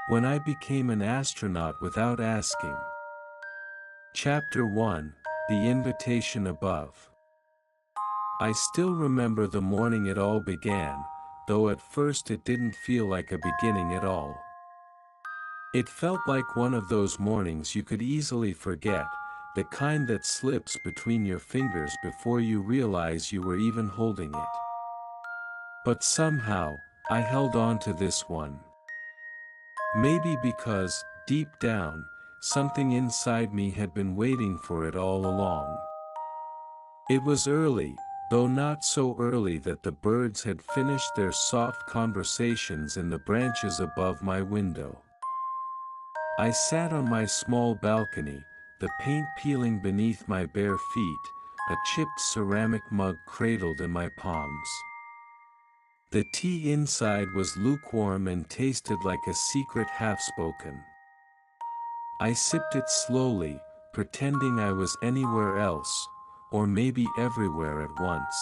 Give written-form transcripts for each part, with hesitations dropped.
When I became an astronaut without asking. Chapter 1, The Invitation Above. I still remember the morning it all began, though at first it didn't feel like a beginning at all. It felt like one of those mornings you could easily forget, the kind that slips between your fingers before you realize you were even holding it. But somehow, I held on to this one. Maybe because, deep down, something inside me had been waiting for it all along. It was early, though not so early that the birds had finished their soft conversations in the branches above my window. I sat on my small balcony, the paint peeling beneath my bare feet, a chipped ceramic mug cradled in my palms. The tea inside was lukewarm and tasted like a secret half-spoken. I sipped it slowly, pretending I was anywhere else, or maybe everywhere at once.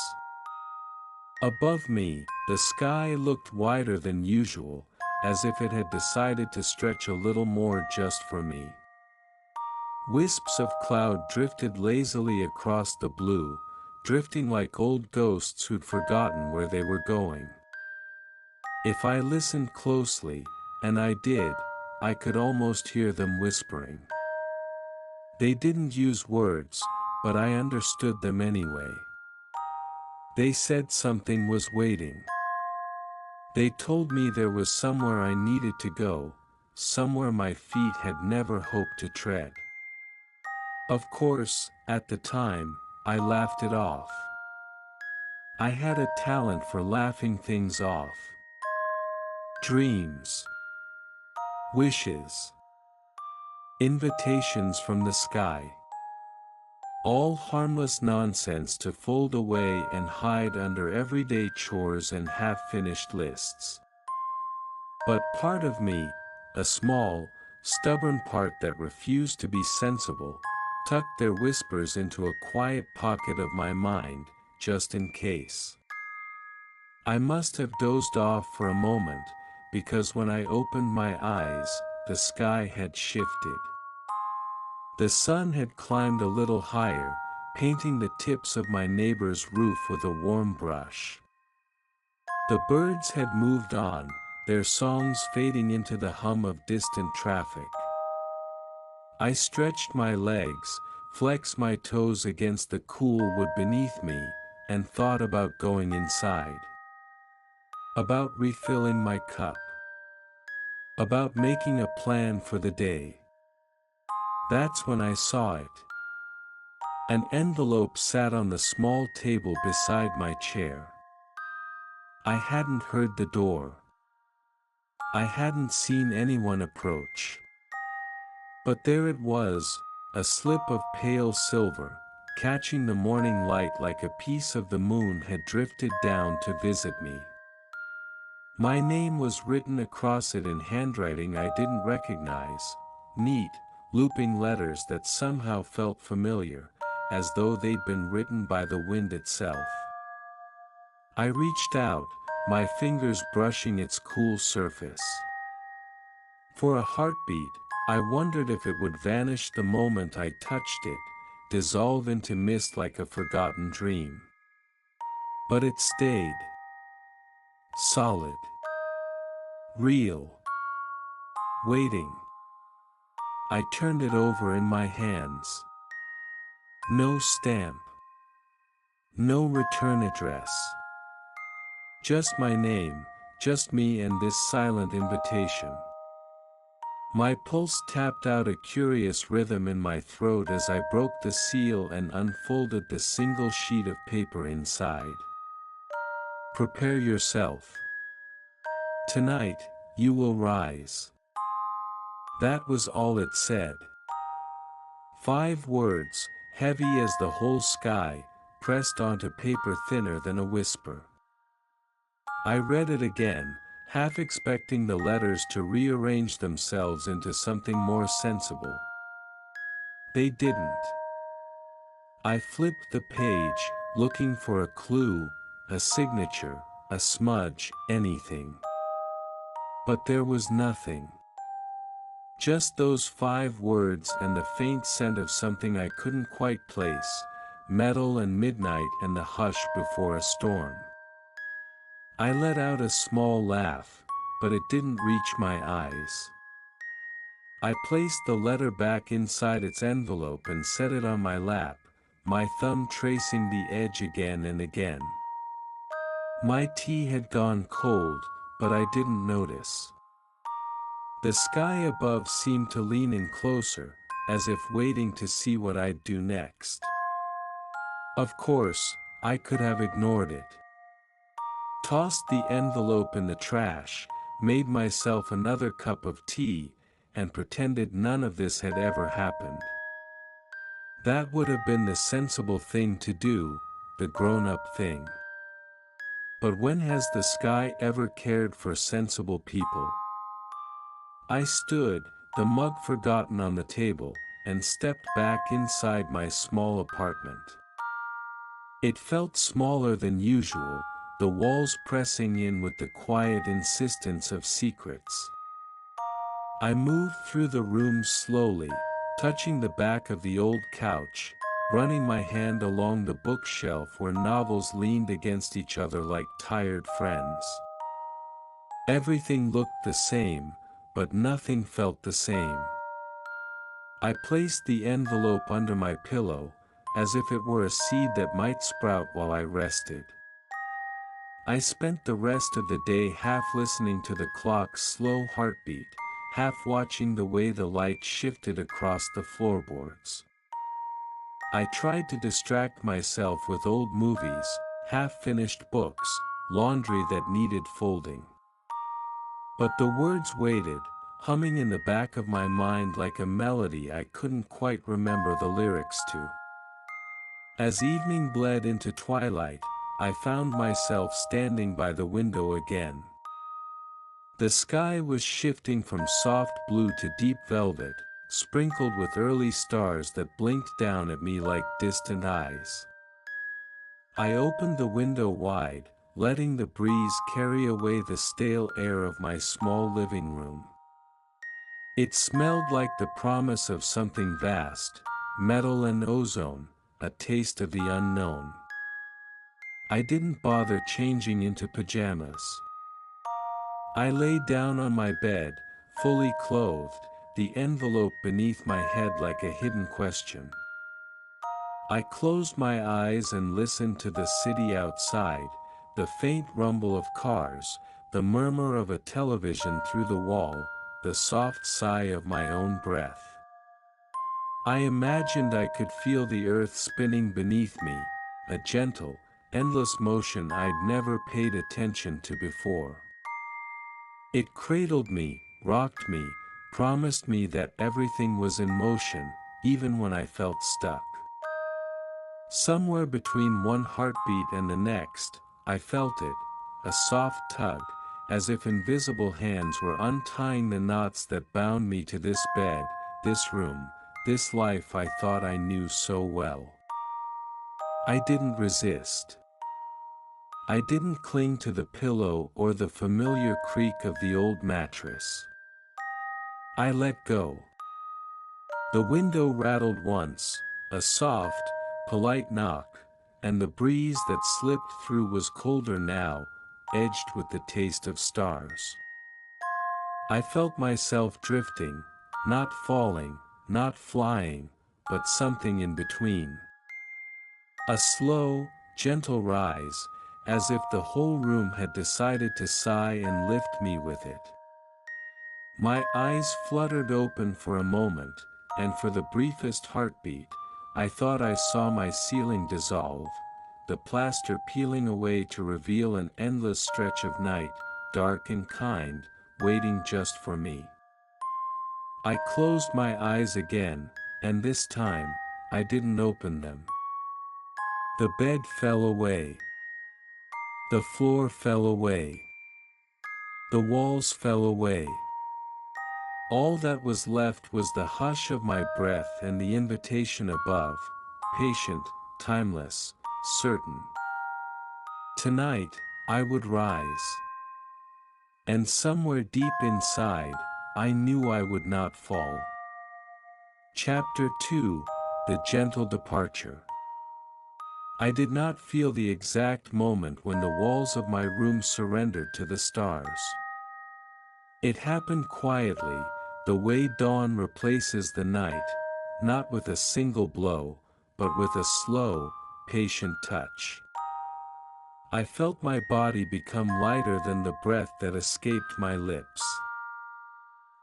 Above me, the sky looked wider than usual, as if it had decided to stretch a little more just for me. Wisps of cloud drifted lazily across the blue, drifting like old ghosts who'd forgotten where they were going. If I listened closely, and I did, I could almost hear them whispering. They didn't use words, but I understood them anyway. They said something was waiting. They told me there was somewhere I needed to go, somewhere my feet had never hoped to tread. Of course, at the time, I laughed it off. I had a talent for laughing things off. Dreams. Wishes. Invitations from the sky. All harmless nonsense to fold away and hide under everyday chores and half-finished lists. But part of me, a small, stubborn part that refused to be sensible, tucked their whispers into a quiet pocket of my mind, just in case. I must have dozed off for a moment, because when I opened my eyes, the sky had shifted. The sun had climbed a little higher, painting the tips of my neighbor's roof with a warm brush. The birds had moved on, their songs fading into the hum of distant traffic. I stretched my legs, flexed my toes against the cool wood beneath me, and thought about going inside. About refilling my cup. About making a plan for the day. That's when I saw it. An envelope sat on the small table beside my chair. I hadn't heard the door. I hadn't seen anyone approach. But there it was, a slip of pale silver, catching the morning light like a piece of the moon had drifted down to visit me. My name was written across it in handwriting I didn't recognize, neat, looping letters that somehow felt familiar, as though they'd been written by the wind itself. I reached out, my fingers brushing its cool surface. For a heartbeat, I wondered if it would vanish the moment I touched it, dissolve into mist like a forgotten dream. But it stayed. Solid. Real. Waiting. I turned it over in my hands. No stamp. No return address. Just my name, just me and this silent invitation. My pulse tapped out a curious rhythm in my throat as I broke the seal and unfolded the single sheet of paper inside. Prepare yourself. Tonight, you will rise. That was all it said. 5 words, heavy as the whole sky, pressed onto paper thinner than a whisper. I read it again, half expecting the letters to rearrange themselves into something more sensible. They didn't. I flipped the page, looking for a clue, a signature, a smudge, anything. But there was nothing. Just those 5 words and the faint scent of something I couldn't quite place, metal and midnight and the hush before a storm. I let out a small laugh, but it didn't reach my eyes. I placed the letter back inside its envelope and set it on my lap, my thumb tracing the edge again and again. My tea had gone cold, but I didn't notice. The sky above seemed to lean in closer, as if waiting to see what I'd do next. Of course, I could have ignored it. Tossed the envelope in the trash, made myself another cup of tea, and pretended none of this had ever happened. That would have been the sensible thing to do, the grown-up thing. But when has the sky ever cared for sensible people? I stood, the mug forgotten on the table, and stepped back inside my small apartment. It felt smaller than usual, the walls pressing in with the quiet insistence of secrets. I moved through the room slowly, touching the back of the old couch, running my hand along the bookshelf where novels leaned against each other like tired friends. Everything looked the same, but nothing felt the same. I placed the envelope under my pillow, as if it were a seed that might sprout while I rested. I spent the rest of the day half listening to the clock's slow heartbeat, half watching the way the light shifted across the floorboards. I tried to distract myself with old movies, half-finished books, laundry that needed folding. But the words waited, humming in the back of my mind like a melody I couldn't quite remember the lyrics to. As evening bled into twilight, I found myself standing by the window again. The sky was shifting from soft blue to deep velvet, sprinkled with early stars that blinked down at me like distant eyes. I opened the window wide, letting the breeze carry away the stale air of my small living room. It smelled like the promise of something vast, metal and ozone, a taste of the unknown. I didn't bother changing into pajamas. I lay down on my bed, fully clothed, the envelope beneath my head like a hidden question. I closed my eyes and listened to the city outside, the faint rumble of cars, the murmur of a television through the wall, the soft sigh of my own breath. I imagined I could feel the earth spinning beneath me, a gentle, endless motion I'd never paid attention to before. It cradled me, rocked me, promised me that everything was in motion, even when I felt stuck. Somewhere between one heartbeat and the next, I felt it, a soft tug, as if invisible hands were untying the knots that bound me to this bed, this room, this life I thought I knew so well. I didn't resist. I didn't cling to the pillow or the familiar creak of the old mattress. I let go. The window rattled once, a soft, polite knock, and the breeze that slipped through was colder now, edged with the taste of stars. I felt myself drifting, not falling, not flying, but something in between. A slow, gentle rise, as if the whole room had decided to sigh and lift me with it. My eyes fluttered open for a moment, and for the briefest heartbeat, I thought I saw my ceiling dissolve, the plaster peeling away to reveal an endless stretch of night, dark and kind, waiting just for me. I closed my eyes again, and this time, I didn't open them. The bed fell away. The floor fell away. The walls fell away. All that was left was the hush of my breath and the invitation above, patient, timeless, certain. Tonight, I would rise. And somewhere deep inside, I knew I would not fall. Chapter 2: The Gentle Departure. I did not feel the exact moment when the walls of my room surrendered to the stars. It happened quietly, the way dawn replaces the night, not with a single blow, but with a slow, patient touch. I felt my body become lighter than the breath that escaped my lips.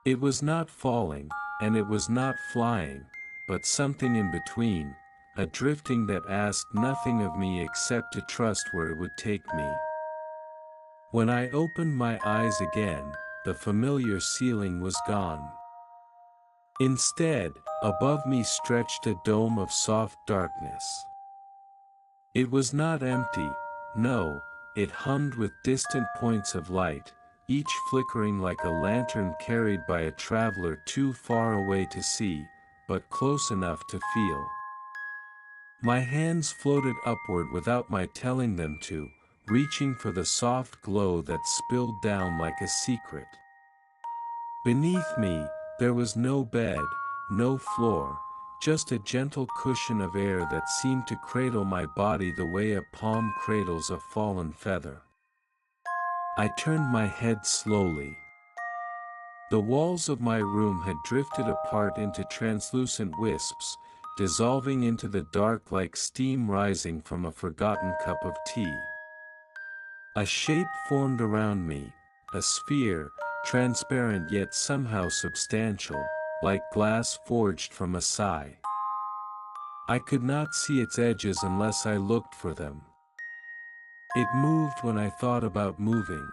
It was not falling, and it was not flying, but something in between, a drifting that asked nothing of me except to trust where it would take me. When I opened my eyes again, the familiar ceiling was gone. Instead, above me stretched a dome of soft darkness. It was not empty, no, it hummed with distant points of light, each flickering like a lantern carried by a traveler too far away to see, but close enough to feel. My hands floated upward without my telling them to, reaching for the soft glow that spilled down like a secret. Beneath me, there was no bed, no floor, just a gentle cushion of air that seemed to cradle my body the way a palm cradles a fallen feather. I turned my head slowly. The walls of my room had drifted apart into translucent wisps, dissolving into the dark like steam rising from a forgotten cup of tea. A shape formed around me, a sphere, transparent yet somehow substantial, like glass forged from a sigh. I could not see its edges unless I looked for them. It moved when I thought about moving.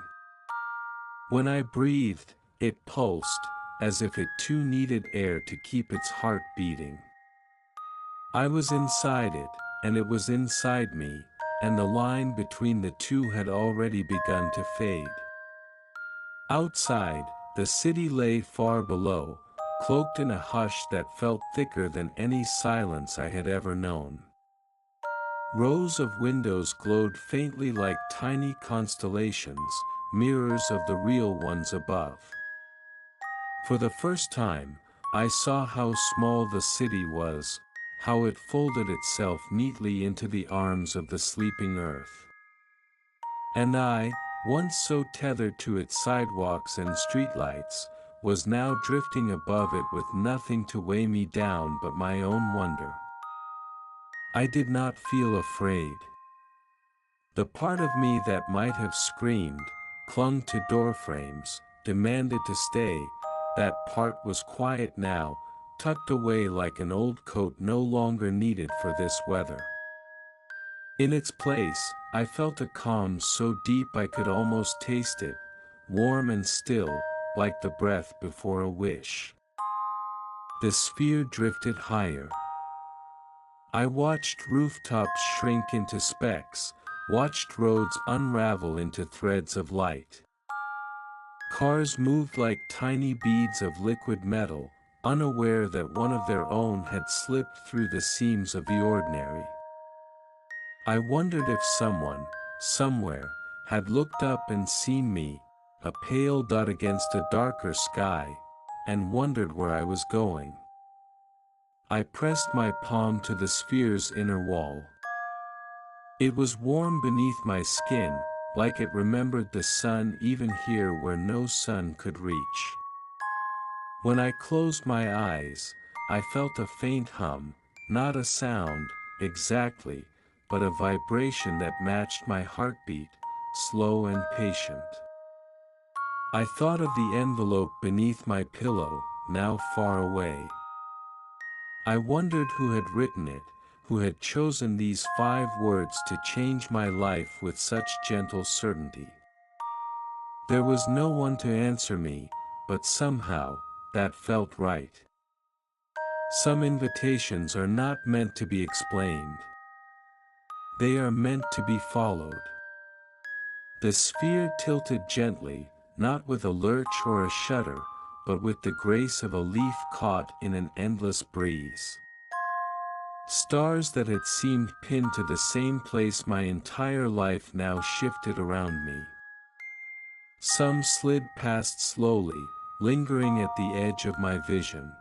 When I breathed, it pulsed, as if it too needed air to keep its heart beating. I was inside it, and it was inside me, and the line between the two had already begun to fade. Outside, the city lay far below, cloaked in a hush that felt thicker than any silence I had ever known. Rows of windows glowed faintly like tiny constellations, mirrors of the real ones above. For the first time, I saw how small the city was, how it folded itself neatly into the arms of the sleeping earth. And I, once so tethered to its sidewalks and streetlights, was now drifting above it with nothing to weigh me down but my own wonder. I did not feel afraid. The part of me that might have screamed, clung to doorframes, demanded to stay, that part was quiet now, tucked away like an old coat no longer needed for this weather. In its place, I felt a calm so deep I could almost taste it, warm and still, like the breath before a wish. The sphere drifted higher. I watched rooftops shrink into specks, watched roads unravel into threads of light. Cars moved like tiny beads of liquid metal, unaware that one of their own had slipped through the seams of the ordinary. I wondered if someone, somewhere, had looked up and seen me, a pale dot against a darker sky, and wondered where I was going. I pressed my palm to the sphere's inner wall. It was warm beneath my skin, like it remembered the sun even here where no sun could reach. When I closed my eyes, I felt a faint hum, not a sound, exactly, but a vibration that matched my heartbeat, slow and patient. I thought of the envelope beneath my pillow, now far away. I wondered who had written it, who had chosen these 5 words to change my life with such gentle certainty. There was no one to answer me, but somehow, that felt right. Some invitations are not meant to be explained. They are meant to be followed. The sphere tilted gently, not with a lurch or a shudder, but with the grace of a leaf caught in an endless breeze. Stars that had seemed pinned to the same place my entire life now shifted around me. Some slid past slowly, lingering at the edge of my vision.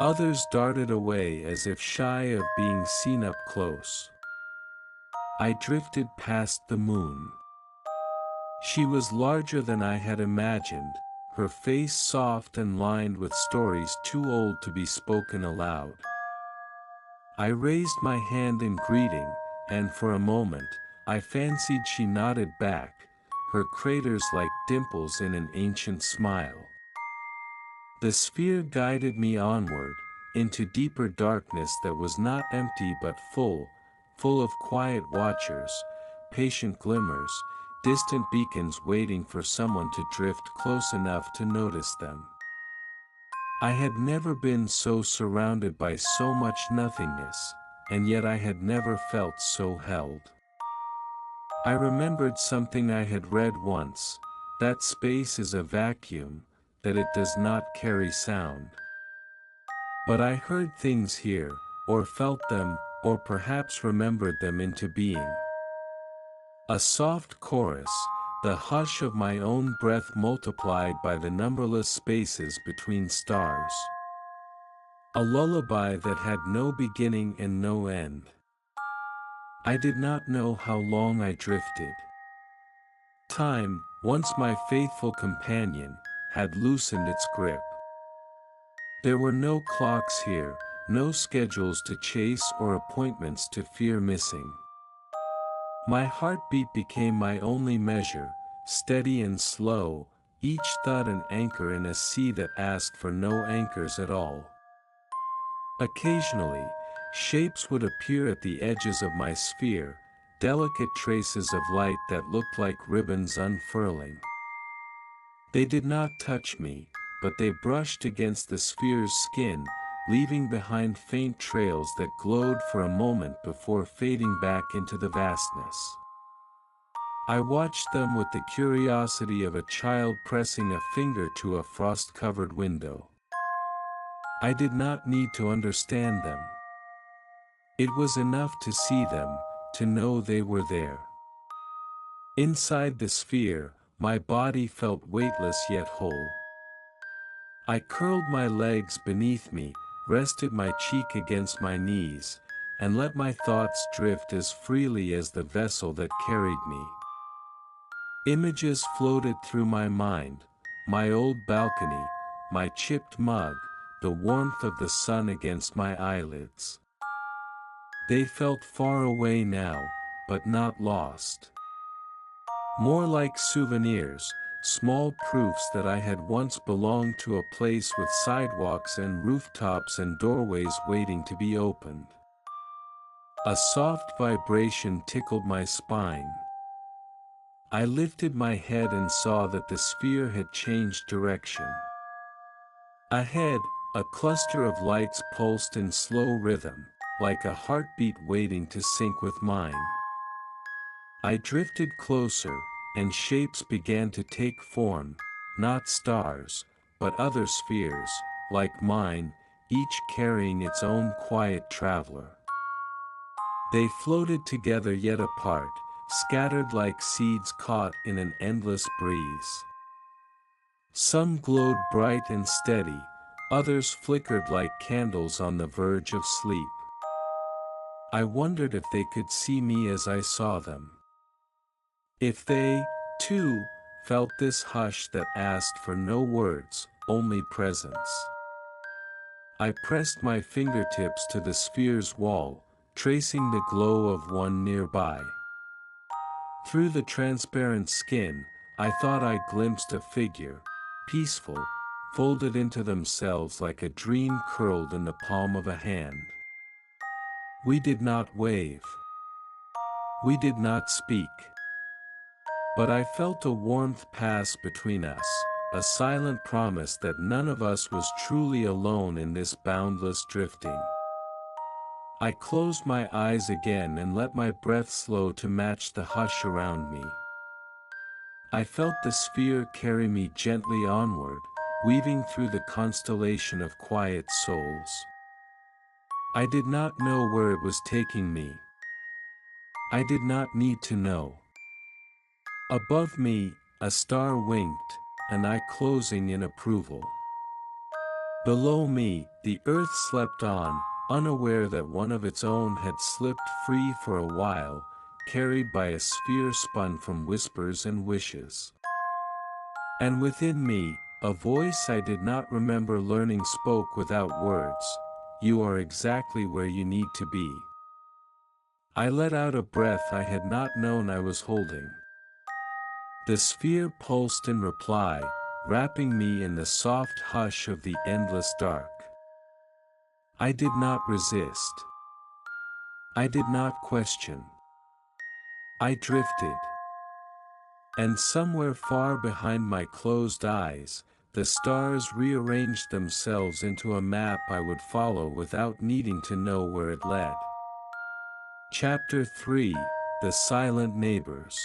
Others darted away as if shy of being seen up close. I drifted past the moon. She was larger than I had imagined, her face soft and lined with stories too old to be spoken aloud. I raised my hand in greeting, and for a moment, I fancied she nodded back, her craters like dimples in an ancient smile. The sphere guided me onward, into deeper darkness that was not empty but full of quiet watchers, patient glimmers, distant beacons waiting for someone to drift close enough to notice them. I had never been so surrounded by so much nothingness, and yet I had never felt so held. I remembered something I had read once, that space is a vacuum, that it does not carry sound. But I heard things here, or felt them, or perhaps remembered them into being. A soft chorus, the hush of my own breath multiplied by the numberless spaces between stars. A lullaby that had no beginning and no end. I did not know how long I drifted. Time, once my faithful companion, had loosened its grip. There were no clocks here, no schedules to chase or appointments to fear missing. My heartbeat became my only measure, steady and slow, each thud an anchor in a sea that asked for no anchors at all. Occasionally, shapes would appear at the edges of my sphere, delicate traces of light that looked like ribbons unfurling. They did not touch me, but they brushed against the sphere's skin, leaving behind faint trails that glowed for a moment before fading back into the vastness. I watched them with the curiosity of a child pressing a finger to a frost-covered window. I did not need to understand them. It was enough to see them, to know they were there. Inside the sphere, my body felt weightless yet whole. I curled my legs beneath me, rested my cheek against my knees, and let my thoughts drift as freely as the vessel that carried me. Images floated through my mind, my old balcony, my chipped mug, the warmth of the sun against my eyelids. They felt far away now, but not lost. More like souvenirs, small proofs that I had once belonged to a place with sidewalks and rooftops and doorways waiting to be opened. A soft vibration tickled my spine. I lifted my head and saw that the sphere had changed direction. Ahead, a cluster of lights pulsed in slow rhythm, like a heartbeat waiting to sync with mine. I drifted closer, and shapes began to take form, not stars, but other spheres, like mine, each carrying its own quiet traveler. They floated together yet apart, scattered like seeds caught in an endless breeze. Some glowed bright and steady, others flickered like candles on the verge of sleep. I wondered if they could see me as I saw them. If they, too, felt this hush that asked for no words, only presence. I pressed my fingertips to the sphere's wall, tracing the glow of one nearby. Through the transparent skin, I thought I glimpsed a figure, peaceful, folded into themselves like a dream curled in the palm of a hand. We did not wave. We did not speak. But I felt a warmth pass between us, a silent promise that none of us was truly alone in this boundless drifting. I closed my eyes again and let my breath slow to match the hush around me. I felt the sphere carry me gently onward, weaving through the constellation of quiet souls. I did not know where it was taking me. I did not need to know. Above me, a star winked, an eye closing in approval. Below me, the earth slept on, unaware that one of its own had slipped free for a while, carried by a sphere spun from whispers and wishes. And within me, a voice I did not remember learning spoke without words, "You are exactly where you need to be." I let out a breath I had not known I was holding. The sphere pulsed in reply, wrapping me in the soft hush of the endless dark. I did not resist. I did not question. I drifted. And somewhere far behind my closed eyes, the stars rearranged themselves into a map I would follow without needing to know where it led. Chapter 3: The Silent Neighbors.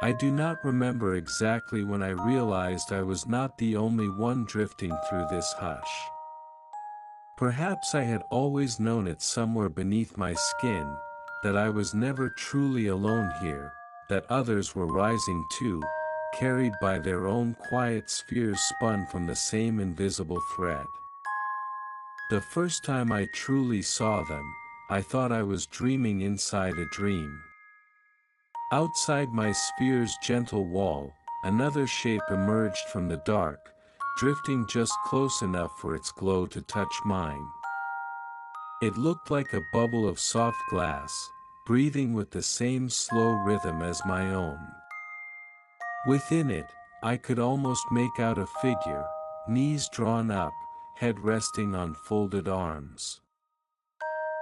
I do not remember exactly when I realized I was not the only one drifting through this hush. Perhaps I had always known it somewhere beneath my skin, that I was never truly alone here, that others were rising too, carried by their own quiet spheres spun from the same invisible thread. The first time I truly saw them, I thought I was dreaming inside a dream. Outside my sphere's gentle wall, another shape emerged from the dark, drifting just close enough for its glow to touch mine. It looked like a bubble of soft glass, breathing with the same slow rhythm as my own. Within it, I could almost make out a figure, knees drawn up, head resting on folded arms.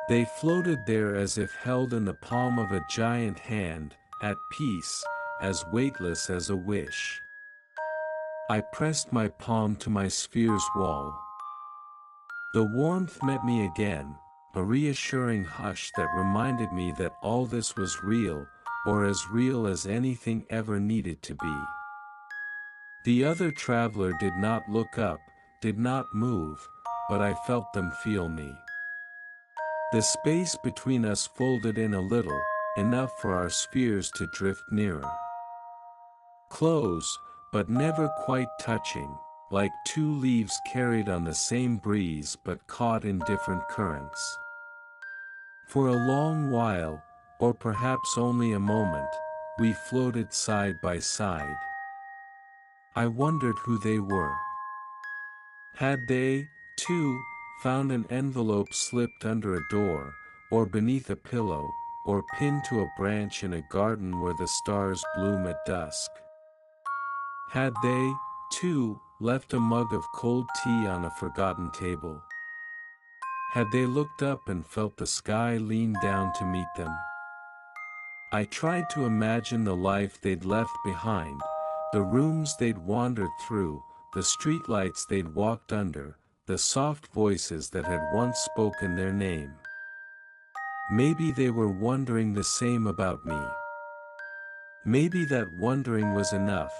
They floated there as if held in the palm of a giant hand, at peace, as weightless as a wish. I pressed my palm to my sphere's wall. The warmth met me again, a reassuring hush that reminded me that all this was real, or as real as anything ever needed to be. The other traveler did not look up, did not move, but I felt them feel me. The space between us folded in a little, enough for our spheres to drift nearer. Close, but never quite touching, like two leaves carried on the same breeze but caught in different currents. For a long while, or perhaps only a moment, we floated side by side. I wondered who they were. Had they, too, found an envelope slipped under a door, or beneath a pillow, or pinned to a branch in a garden where the stars bloom at dusk? Had they, too, left a mug of cold tea on a forgotten table? Had they looked up and felt the sky lean down to meet them? I tried to imagine the life they'd left behind, the rooms they'd wandered through, the streetlights they'd walked under, the soft voices that had once spoken their name. Maybe they were wondering the same about me. Maybe that wondering was enough,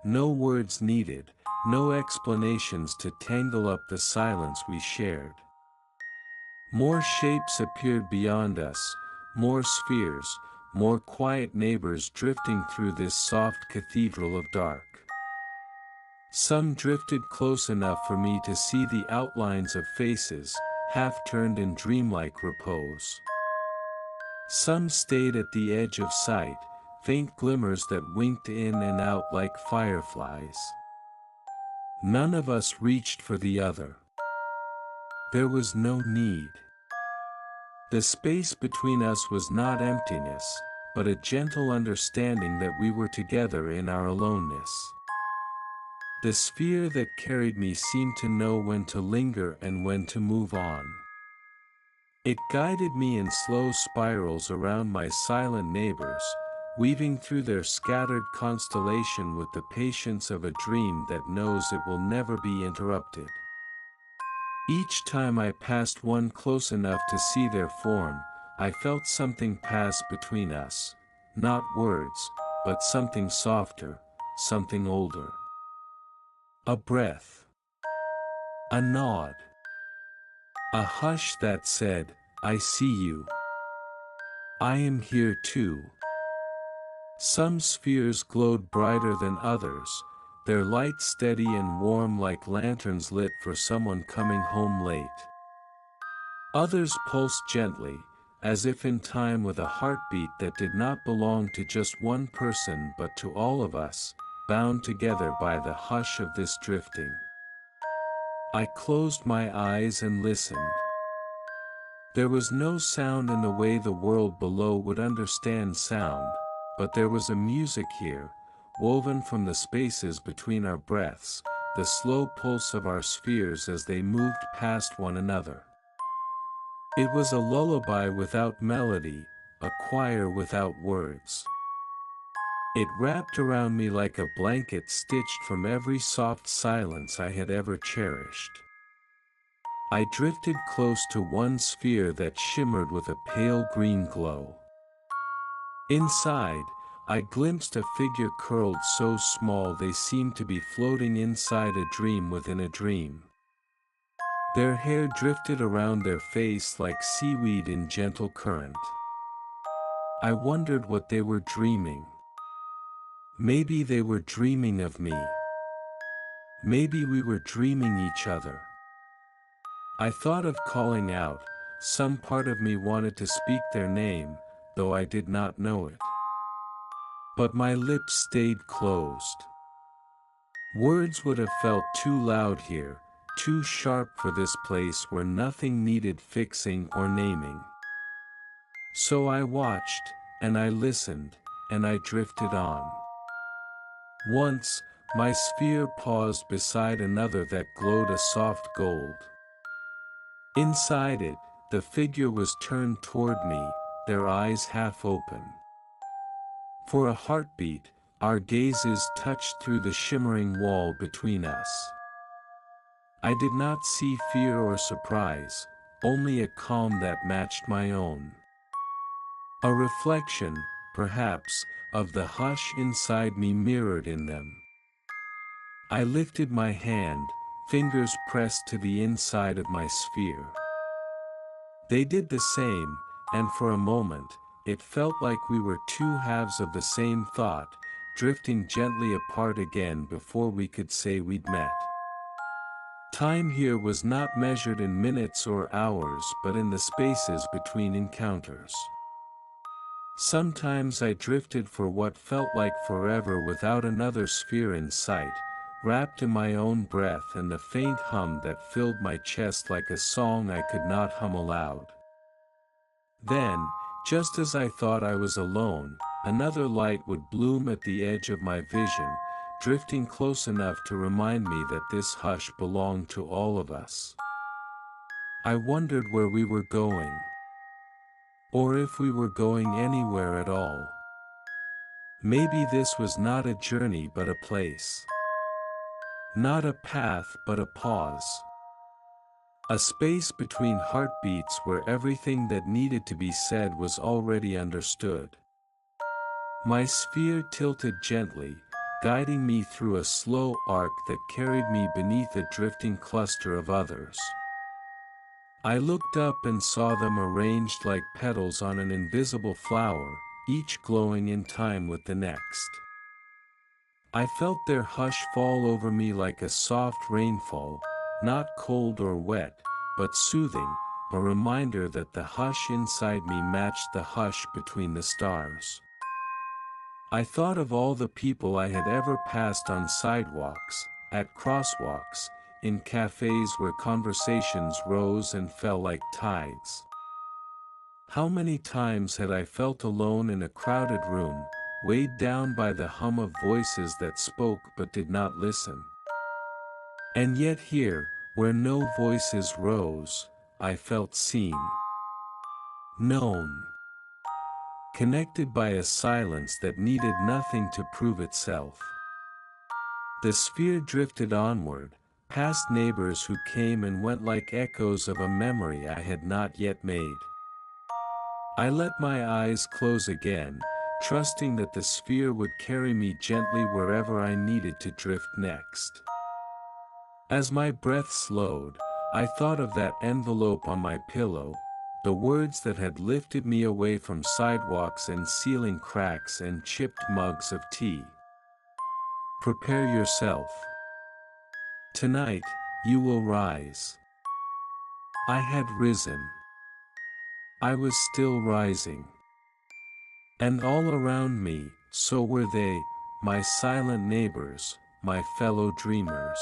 no words needed, no explanations to tangle up the silence we shared. More shapes appeared beyond us, more spheres, more quiet neighbors drifting through this soft cathedral of dark. Some drifted close enough for me to see the outlines of faces, half turned in dreamlike repose. Some stayed at the edge of sight, faint glimmers that winked in and out like fireflies. None of us reached for the other. There was no need. The space between us was not emptiness, but a gentle understanding that we were together in our aloneness. The sphere that carried me seemed to know when to linger and when to move on. It guided me in slow spirals around my silent neighbors, weaving through their scattered constellation with the patience of a dream that knows it will never be interrupted. Each time I passed one close enough to see their form, I felt something pass between us, not words, but something softer, something older. A breath. A nod. A hush that said, "I see you. I am here too." Some spheres glowed brighter than others, their light steady and warm like lanterns lit for someone coming home late. Others pulsed gently, as if in time with a heartbeat that did not belong to just one person but to all of us, bound together by the hush of this drifting. I closed my eyes and listened. There was no sound in the way the world below would understand sound, but there was a music here, woven from the spaces between our breaths, the slow pulse of our spheres as they moved past one another. It was a lullaby without melody, a choir without words. It wrapped around me like a blanket stitched from every soft silence I had ever cherished. I drifted close to one sphere that shimmered with a pale green glow. Inside, I glimpsed a figure curled so small they seemed to be floating inside a dream within a dream. Their hair drifted around their face like seaweed in gentle current. I wondered what they were dreaming. Maybe they were dreaming of me. Maybe we were dreaming each other. I thought of calling out. Some part of me wanted to speak their name, though I did not know it. But my lips stayed closed. Words would have felt too loud here, too sharp for this place where nothing needed fixing or naming. So I watched, and I listened, and I drifted on. Once, my sphere paused beside another that glowed a soft gold. Inside it, the figure was turned toward me, their eyes half open. For a heartbeat, our gazes touched through the shimmering wall between us. I did not see fear or surprise, only a calm that matched my own. A reflection, perhaps, of the hush inside me mirrored in them. I lifted my hand, fingers pressed to the inside of my sphere. They did the same, and for a moment, it felt like we were two halves of the same thought, drifting gently apart again before we could say we'd met. Time here was not measured in minutes or hours but in the spaces between encounters. Sometimes I drifted for what felt like forever without another sphere in sight, wrapped in my own breath and the faint hum that filled my chest like a song I could not hum aloud. Then, just as I thought I was alone, another light would bloom at the edge of my vision, drifting close enough to remind me that this hush belonged to all of us. I wondered where we were going. Or if we were going anywhere at all. Maybe this was not a journey but a place. Not a path but a pause. A space between heartbeats where everything that needed to be said was already understood. My sphere tilted gently, guiding me through a slow arc that carried me beneath a drifting cluster of others. I looked up and saw them arranged like petals on an invisible flower, each glowing in time with the next. I felt their hush fall over me like a soft rainfall, not cold or wet, but soothing, a reminder that the hush inside me matched the hush between the stars. I thought of all the people I had ever passed on sidewalks, at crosswalks, in cafes where conversations rose and fell like tides. How many times had I felt alone in a crowded room, weighed down by the hum of voices that spoke but did not listen? And yet here, where no voices rose, I felt seen. Known. Connected by a silence that needed nothing to prove itself. The sphere drifted onward, past neighbors who came and went like echoes of a memory I had not yet made. I let my eyes close again, trusting that the sphere would carry me gently wherever I needed to drift next. As my breath slowed, I thought of that envelope on my pillow, the words that had lifted me away from sidewalks and ceiling cracks and chipped mugs of tea. Prepare yourself. Tonight, you will rise. I had risen. I was still rising. And all around me, so were they, my silent neighbors, my fellow dreamers.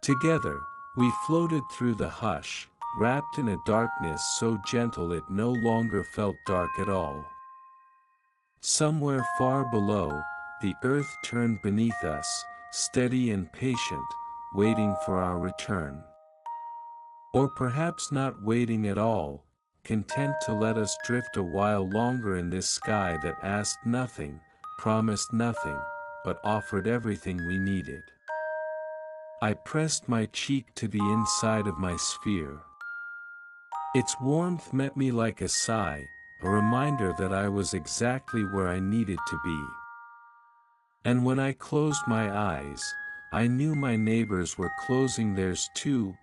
Together, we floated through the hush, wrapped in a darkness so gentle it no longer felt dark at all. Somewhere far below, the earth turned beneath us, steady and patient, waiting for our return. Or perhaps not waiting at all, content to let us drift a while longer in this sky that asked nothing, promised nothing, but offered everything we needed. I pressed my cheek to the inside of my sphere. Its warmth met me like a sigh, a reminder that I was exactly where I needed to be. And when I closed my eyes, I knew my neighbors were closing theirs too,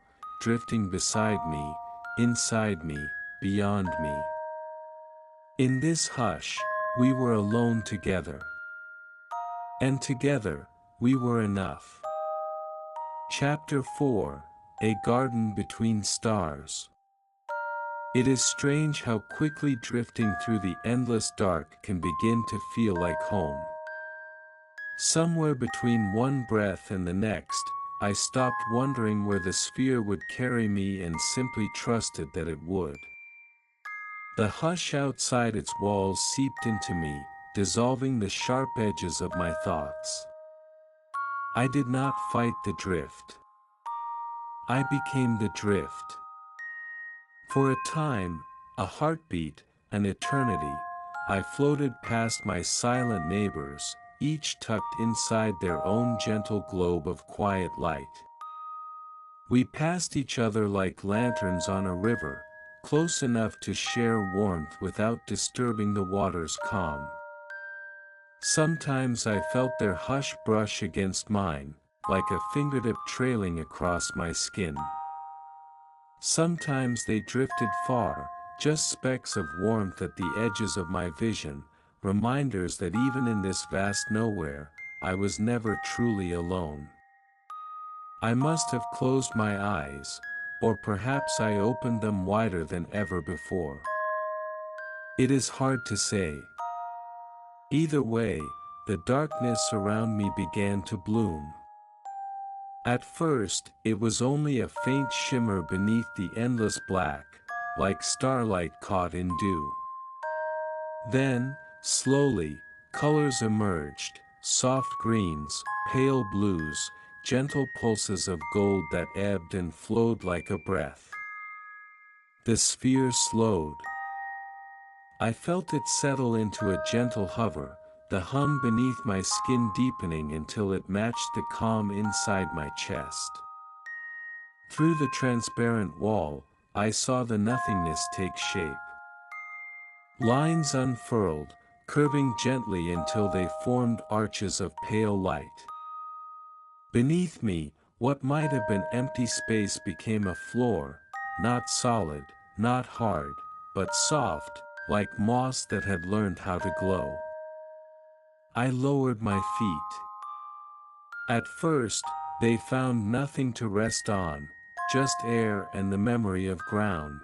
drifting beside me, inside me, beyond me. In this hush, we were alone together. And together, we were enough. Chapter 4, A Garden Between Stars. It is strange how quickly drifting through the endless dark can begin to feel like home. Somewhere between one breath and the next, I stopped wondering where the sphere would carry me and simply trusted that it would. The hush outside its walls seeped into me, dissolving the sharp edges of my thoughts. I did not fight the drift. I became the drift. For a time, a heartbeat, an eternity, I floated past my silent neighbors, each tucked inside their own gentle globe of quiet light. We passed each other like lanterns on a river, close enough to share warmth without disturbing the water's calm. Sometimes I felt their hush brush against mine, like a fingertip trailing across my skin. Sometimes they drifted far, just specks of warmth at the edges of my vision, reminders that even in this vast nowhere, I was never truly alone. I must have closed my eyes, or perhaps I opened them wider than ever before. It is hard to say. Either way, the darkness around me began to bloom. At first, it was only a faint shimmer beneath the endless black, like starlight caught in dew. Then, slowly, colors emerged, soft greens, pale blues, gentle pulses of gold that ebbed and flowed like a breath. The sphere slowed. I felt it settle into a gentle hover, the hum beneath my skin deepening until it matched the calm inside my chest. Through the transparent wall, I saw the nothingness take shape. Lines unfurled, curving gently until they formed arches of pale light. Beneath me, what might have been empty space became a floor, not solid, not hard, but soft, like moss that had learned how to glow. I lowered my feet. At first, they found nothing to rest on, just air and the memory of ground.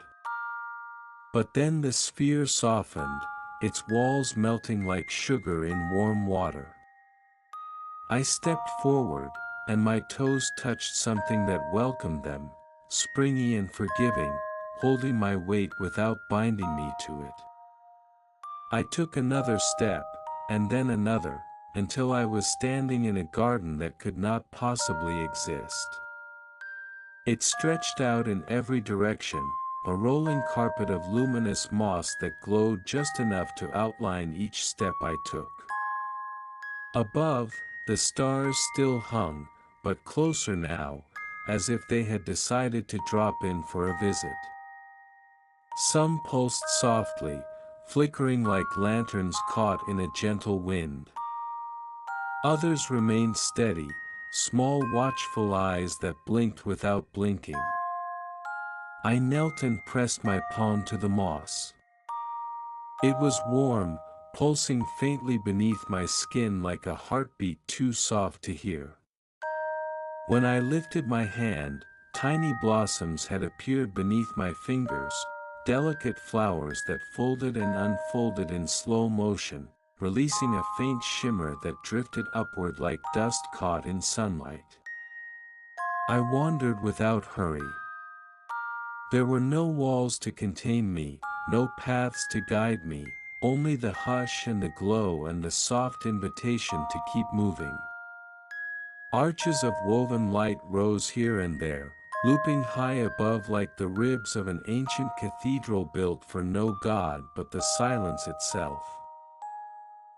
But then the sphere softened, its walls melting like sugar in warm water. I stepped forward, and my toes touched something that welcomed them, springy and forgiving, holding my weight without binding me to it. I took another step, and then another, until I was standing in a garden that could not possibly exist. It stretched out in every direction, a rolling carpet of luminous moss that glowed just enough to outline each step I took. Above, the stars still hung, but closer now, as if they had decided to drop in for a visit. Some pulsed softly, flickering like lanterns caught in a gentle wind. Others remained steady, small watchful eyes that blinked without blinking. I knelt and pressed my palm to the moss. It was warm, pulsing faintly beneath my skin like a heartbeat too soft to hear. When I lifted my hand, tiny blossoms had appeared beneath my fingers, delicate flowers that folded and unfolded in slow motion, releasing a faint shimmer that drifted upward like dust caught in sunlight. I wandered without hurry. There were no walls to contain me, no paths to guide me, only the hush and the glow and the soft invitation to keep moving. Arches of woven light rose here and there, looping high above like the ribs of an ancient cathedral built for no god but the silence itself.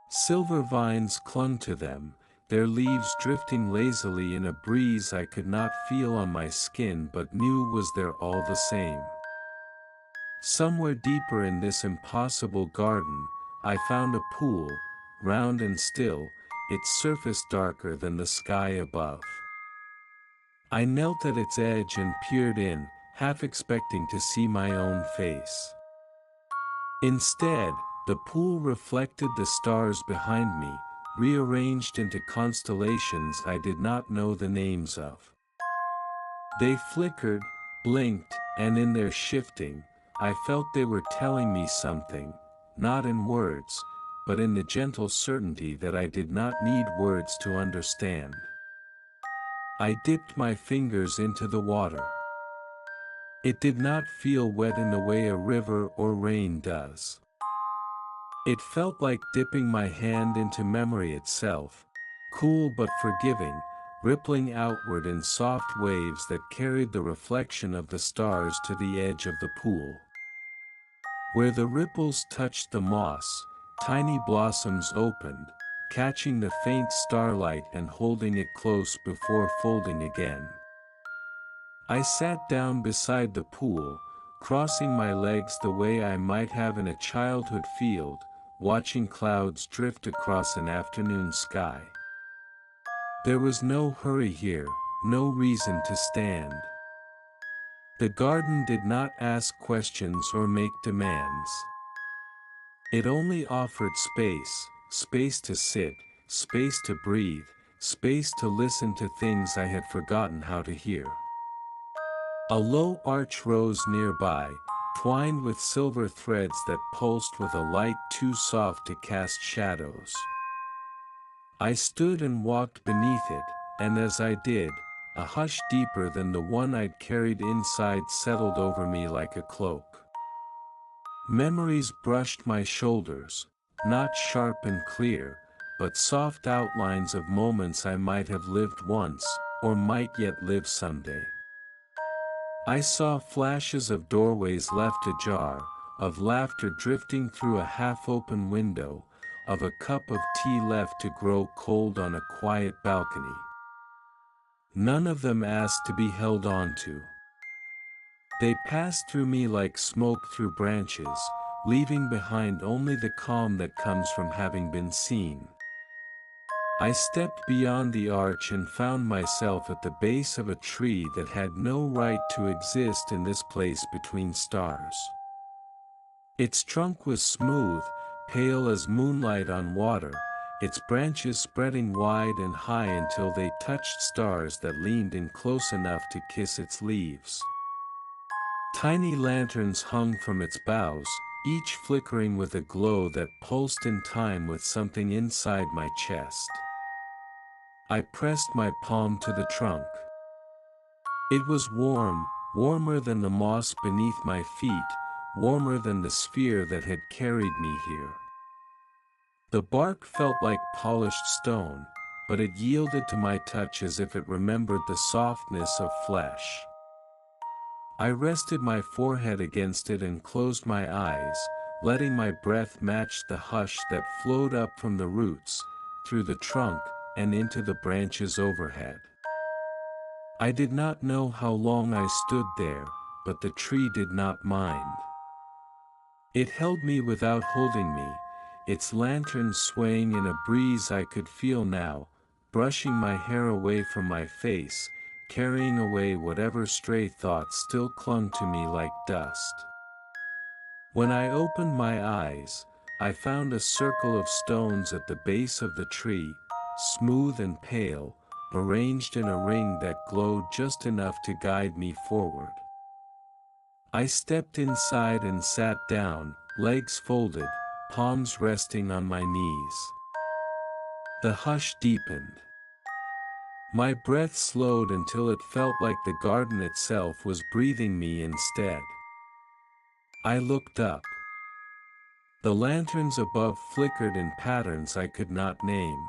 Silver vines clung to them, their leaves drifting lazily in a breeze I could not feel on my skin but knew was there all the same. Somewhere deeper in this impossible garden, I found a pool, round and still, its surface darker than the sky above. I knelt at its edge and peered in, half expecting to see my own face. Instead, the pool reflected the stars behind me, rearranged into constellations I did not know the names of. They flickered, blinked, and in their shifting, I felt they were telling me something, not in words, but in the gentle certainty that I did not need words to understand. I dipped my fingers into the water. It did not feel wet in the way a river or rain does. It felt like dipping my hand into memory itself, cool but forgiving, rippling outward in soft waves that carried the reflection of the stars to the edge of the pool. Where the ripples touched the moss, tiny blossoms opened, catching the faint starlight and holding it close before folding again. I sat down beside the pool, crossing my legs the way I might have in a childhood field, watching clouds drift across an afternoon sky. There was no hurry here, no reason to stand. The garden did not ask questions or make demands. It only offered space, space to sit, space to breathe, space to listen to things I had forgotten how to hear. A low arch rose nearby, twined with silver threads that pulsed with a light too soft to cast shadows. I stood and walked beneath it, and as I did, a hush deeper than the one I'd carried inside settled over me like a cloak. Memories brushed my shoulders, not sharp and clear, but soft outlines of moments I might have lived once, or might yet live someday. I saw flashes of doorways left ajar, of laughter drifting through a half-open window, of a cup of tea left to grow cold on a quiet balcony. None of them asked to be held on to. They passed through me like smoke through branches, leaving behind only the calm that comes from having been seen. I stepped beyond the arch and found myself at the base of a tree that had no right to exist in this place between stars. Its trunk was smooth, pale as moonlight on water, its branches spreading wide and high until they touched stars that leaned in close enough to kiss its leaves. Tiny lanterns hung from its boughs, each flickering with a glow that pulsed in time with something inside my chest. I pressed my palm to the trunk. It was warm, warmer than the moss beneath my feet, warmer than the sphere that had carried me here. The bark felt like polished stone, but it yielded to my touch as if it remembered the softness of flesh. I rested my forehead against it and closed my eyes, letting my breath match the hush that flowed up from the roots, through the trunk, and into the branches overhead. I did not know how long I stood there, but the tree did not mind. It held me without holding me, its lantern swaying in a breeze I could feel now, brushing my hair away from my face, carrying away whatever stray thoughts still clung to me like dust. When I opened my eyes, I found a circle of stones at the base of the tree, smooth and pale, arranged in a ring that glowed just enough to guide me forward. I stepped inside and sat down, legs folded, palms resting on my knees. The hush deepened. My breath slowed until it felt like the garden itself was breathing me instead. I looked up. The lanterns above flickered in patterns I could not name.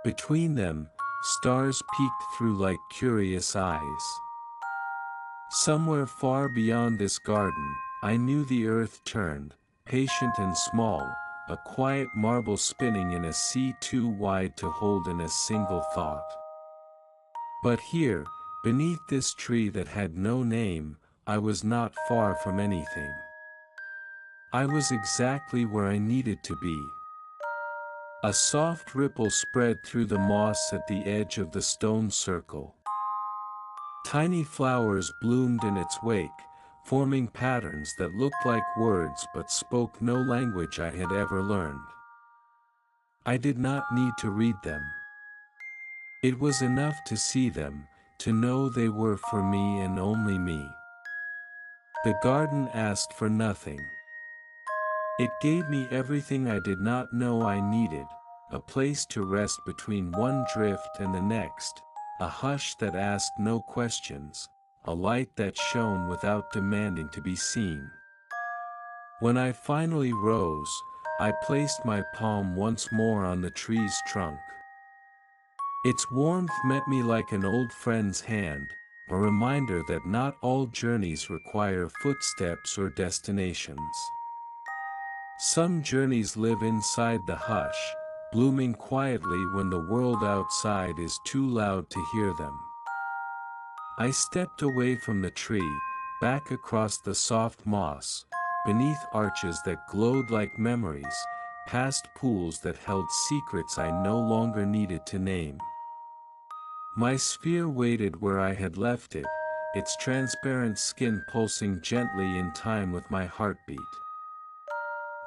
Between them, stars peeked through like curious eyes. Somewhere far beyond this garden, I knew the earth turned, patient and small, a quiet marble spinning in a sea too wide to hold in a single thought. But here, beneath this tree that had no name, I was not far from anything. I was exactly where I needed to be. A soft ripple spread through the moss at the edge of the stone circle. Tiny flowers bloomed in its wake, forming patterns that looked like words but spoke no language I had ever learned. I did not need to read them. It was enough to see them, to know they were for me and only me. The garden asked for nothing. It gave me everything I did not know I needed, a place to rest between one drift and the next, a hush that asked no questions, a light that shone without demanding to be seen. When I finally rose, I placed my palm once more on the tree's trunk. Its warmth met me like an old friend's hand, a reminder that not all journeys require footsteps or destinations. Some journeys live inside the hush, blooming quietly when the world outside is too loud to hear them. I stepped away from the tree, back across the soft moss, beneath arches that glowed like memories, past pools that held secrets I no longer needed to name. My sphere waited where I had left it, its transparent skin pulsing gently in time with my heartbeat.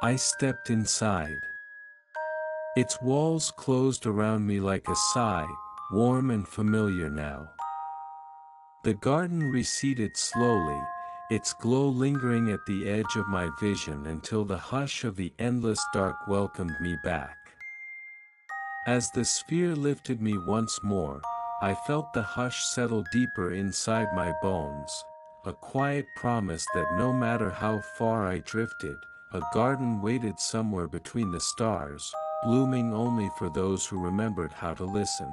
I stepped inside. Its walls closed around me like a sigh, warm and familiar now. The garden receded slowly, its glow lingering at the edge of my vision until the hush of the endless dark welcomed me back. As the sphere lifted me once more, I felt the hush settle deeper inside my bones, a quiet promise that no matter how far I drifted, a garden waited somewhere between the stars, blooming only for those who remembered how to listen.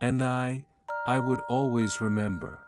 And I would always remember.